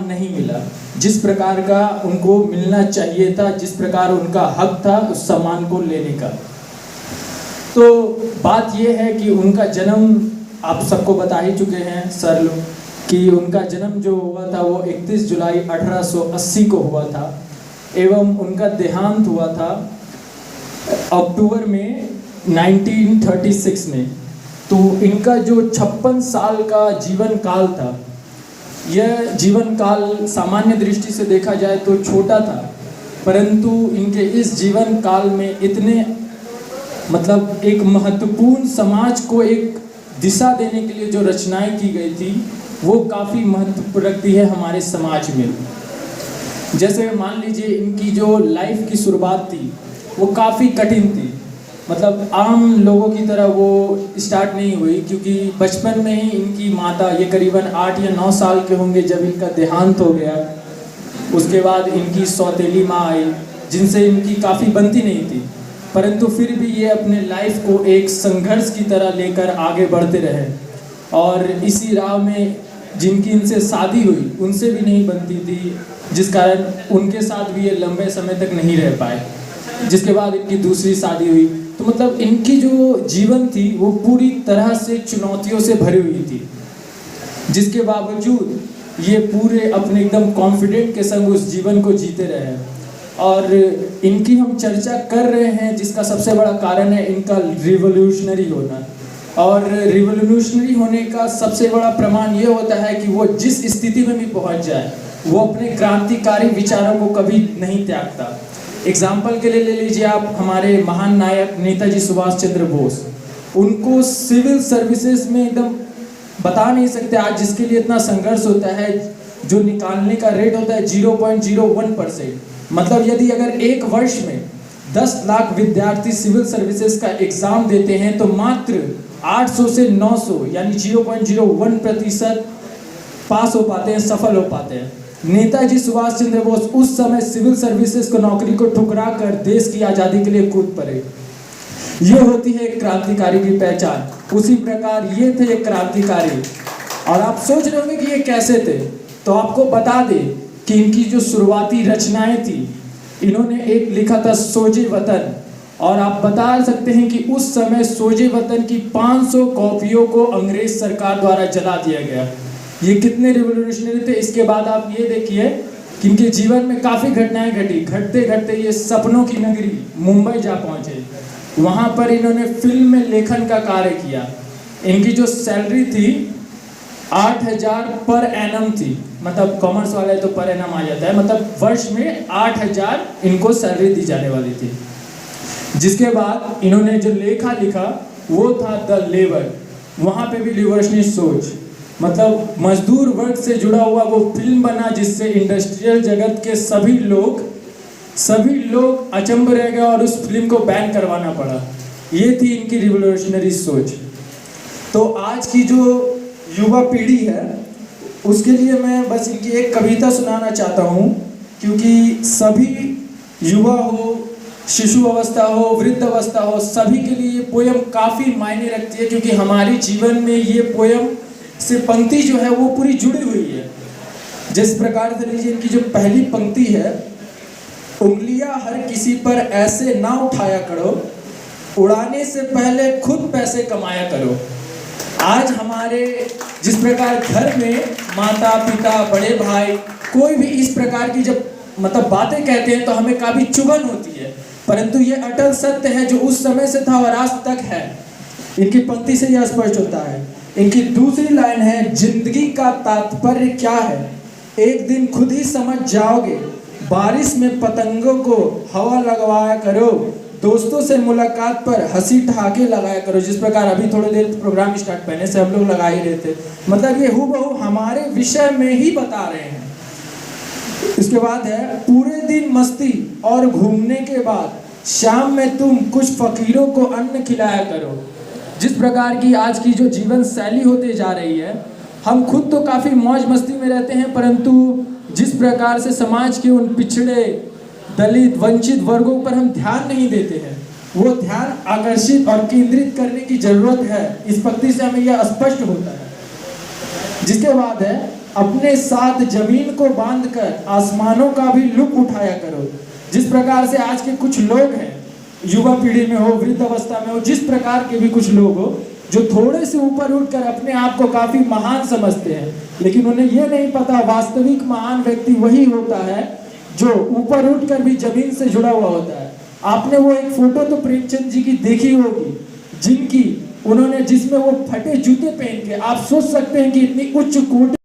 नहीं मिला, जिस प्रकार का उनको मिलना चाहिए था, जिस प्रकार उनका हक था उस सम्मान को लेने का। तो बात यह है कि उनका जन्म आप सबको बता ही चुके हैं सर लोग कि उनका जन्म जो हुआ था वो 31 जुलाई 1880 को हुआ था एवं उनका देहांत हुआ था अक्टूबर में 1936 में। तो इनका जो 56 साल का जीवन काल था, यह जीवन काल सामान्य दृष्टि से देखा जाए तो छोटा था, परंतु इनके इस जीवन काल में इतने मतलब एक महत्वपूर्ण समाज को एक दिशा देने के लिए जो रचनाएं की गई थी वो काफ़ी महत्व रखती है हमारे समाज में। जैसे मान लीजिए इनकी जो लाइफ की शुरुआत थी वो काफ़ी कठिन थी, मतलब आम लोगों की तरह वो स्टार्ट नहीं हुई, क्योंकि बचपन में ही इनकी माता, ये करीबन 8 या 9 साल के होंगे जब इनका देहांत हो गया। उसके बाद इनकी सौतेली माँ आई जिनसे इनकी काफ़ी बनती नहीं थी, परंतु फिर भी ये अपने लाइफ को एक संघर्ष की तरह लेकर आगे बढ़ते रहे और इसी राह में जिनकी इनसे शादी हुई उनसे भी नहीं बनती थी, जिस कारण उनके साथ भी ये लंबे समय तक नहीं रह पाए। जिसके बाद इनकी दूसरी शादी हुई, तो मतलब इनकी जो जीवन थी वो पूरी तरह से चुनौतियों से भरी हुई थी, जिसके बावजूद ये पूरे अपने एकदम कॉन्फिडेंट के संग उस जीवन को जीते रहे। और इनकी हम चर्चा कर रहे हैं जिसका सबसे बड़ा कारण है इनका रिवोल्यूशनरी होना। और रिवोल्यूशनरी होने का सबसे बड़ा प्रमाण ये होता है कि वो जिस स्थिति में भी पहुंच जाए वो अपने क्रांतिकारी विचारों को कभी नहीं त्यागता। एग्जाम्पल के लिए ले लीजिए आप हमारे महान नायक नेताजी सुभाष चंद्र बोस, उनको सिविल सर्विसेज में एकदम बता नहीं सकते आज जिसके लिए इतना संघर्ष होता है, जो निकालने का रेट होता है 0.01%। मतलब यदि अगर एक वर्ष में 10 लाख विद्यार्थी सिविल सर्विसेज का एग्जाम देते हैं तो मात्र 800 से 900 यानी 0.01% पास हो पाते हैं, सफल हो पाते हैं। नेताजी सुभाष चंद्र बोस उस समय सिविल सर्विसेज को नौकरी को ठुकरा कर देश की आज़ादी के लिए कूद पड़े। ये होती है एक क्रांतिकारी की पहचान। उसी प्रकार ये थे एक क्रांतिकारी। और आप सोच रहे होंगे कि ये कैसे थे, तो आपको बता दें कि इनकी जो शुरुआती रचनाएं थी, इन्होंने एक लिखा था सोजे वतन, और आप बता सकते हैं कि उस समय सोजे वतन की 500 कॉपियों को अंग्रेज सरकार द्वारा जला दिया गया। ये कितने रिवोल्यूशनरी थे। इसके बाद आप ये देखिए कि इनके जीवन में काफ़ी घटनाएं घटी। घटते घटते ये सपनों की नगरी मुंबई जा पहुंचे। वहां पर इन्होंने फिल्म में लेखन का कार्य किया। इनकी जो सैलरी थी 8,000 पर एनम थी, मतलब कॉमर्स वाले तो पर एनम आ जाता है, मतलब वर्ष में 8,000 इनको सैलरी दी जाने वाली थी। जिसके बाद इन्होंने जो लेखा लिखा वो था द लेबर। वहाँ पे भी रिवोल्यूशनरी सोच, मतलब मजदूर वर्ग से जुड़ा हुआ वो फिल्म बना जिससे इंडस्ट्रियल जगत के सभी लोग अचंभ रह गए और उस फिल्म को बैन करवाना पड़ा। ये थी इनकी रिवोल्यूशनरी सोच। तो आज की जो युवा पीढ़ी है उसके लिए मैं बस इनकी एक कविता सुनाना चाहता हूँ, क्योंकि सभी युवा हो, शिशु अवस्था हो, वृद्ध अवस्था हो, सभी के लिए ये पोयम काफ़ी मायने रखती है, क्योंकि हमारी जीवन में ये पोयम से पंक्ति जो है वो पूरी जुड़ी हुई है। जिस प्रकार से लीजिए इनकी जो पहली पंक्ति है, उंगलियां हर किसी पर ऐसे ना उठाया करो, उड़ाने से पहले खुद पैसे कमाया करो। आज हमारे जिस प्रकार घर में माता पिता बड़े भाई कोई भी इस प्रकार की जब मतलब बातें कहते हैं तो हमें काफ़ी चुभन होती है, परंतु ये अटल सत्य है जो उस समय से था और आज तक है। इनकी पंक्ति से यह स्पष्ट होता है। इनकी दूसरी लाइन है, जिंदगी का तात्पर्य क्या है एक दिन खुद ही समझ जाओगे, बारिश में पतंगों को हवा लगवाया करो, दोस्तों से मुलाकात पर हंसी ठहाके लगाया करो। जिस प्रकार अभी थोड़ी देर प्रोग्राम स्टार्ट पहले से हम लोग लगा ही रहे थे, मतलब ये हूबहू हमारे विषय में ही बता रहे हैं। इसके बाद है, पूरे दिन मस्ती और घूमने के बाद शाम में तुम कुछ फकीरों को अन्न खिलाया करो। जिस प्रकार की आज की जो जीवन शैली होती जा रही है, हम खुद तो काफ़ी मौज मस्ती में रहते हैं, परंतु जिस प्रकार से समाज के उन पिछड़े दलित वंचित वर्गों पर हम ध्यान नहीं देते हैं, वो ध्यान आकर्षित और केंद्रित करने की जरूरत है। इस पंक्ति से हमें यह स्पष्ट होता है। जिसके बाद है, अपने साथ जमीन को बांधकर आसमानों का भी लुत्फ उठाया करो। जिस प्रकार से आज के कुछ लोग हैं, युवा पीढ़ी में हो, वृद्ध अवस्था में हो, जिस प्रकार के भी कुछ लोग हो, जो थोड़े से ऊपर उठकर अपने आप को काफी महान समझते हैं, लेकिन उन्हें यह नहीं पता वास्तविक महान व्यक्ति वही होता है जो ऊपर उठकर भी जमीन से जुड़ा हुआ होता है। आपने वो एक फोटो तो प्रेमचंद जी की देखी होगी, जिसमें वो फटे जूते पहन के, आप सोच सकते हैं कि इतनी उच्च कोटि